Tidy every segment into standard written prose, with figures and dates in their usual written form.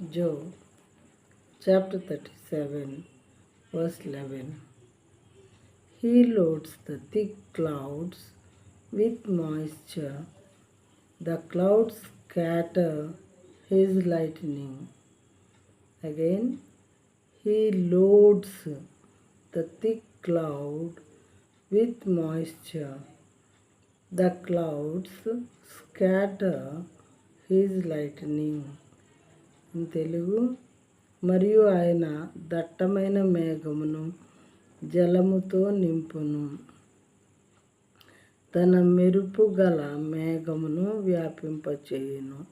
Job chapter 37 verse 11. He loads the thick clouds with moisture. The clouds scatter his lightning. Again, he loads the thick cloud with moisture. The clouds scatter his lightning. In Telugu, మరియు ఆయన దట్టమైన మేఘమును జలముతో నింపును. తన మెరుపు గల మేఘమును వ్యాపింపచేయును.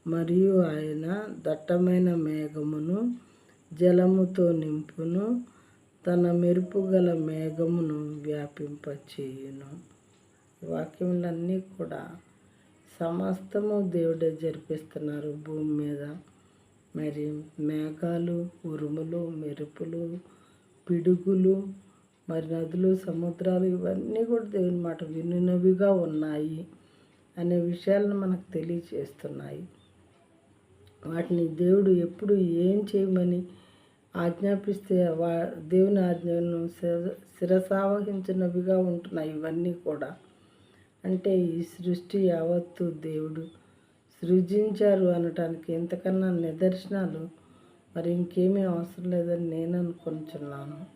మరియు ఆయన దట్టమైన మేఘమును జలముతో నింపును. తన మెరుపు గల మేఘమును వ్యాపింపచేయును. వాక్యములన్నీ కూడా సమస్తము దేవుడే జరిపిస్తున్నారు భూమి మీద. మరి మేఘాలు, ఉరుములు, మెరుపులు, పిడుగులు, మరి నదులు, సముద్రాలు ఇవన్నీ కూడా దేవుని మాట వినునవిగా ఉన్నాయి అనే విషయాలను మనకు తెలియచేస్తున్నాయి. వాటిని దేవుడు ఎప్పుడు ఏం చేయమని ఆజ్ఞాపిస్తే దేవుని ఆజ్ఞను శిరసావహించినవిగా ఉంటున్నాయి ఇవన్నీ కూడా. అంటే ఈ సృష్టి యావత్తు దేవుడు సృజించారు అనటానికి ఇంతకన్నా నిదర్శనాలు మరి ఇంకేమీ అవసరం లేదని నేను అనుకుంటున్నాను.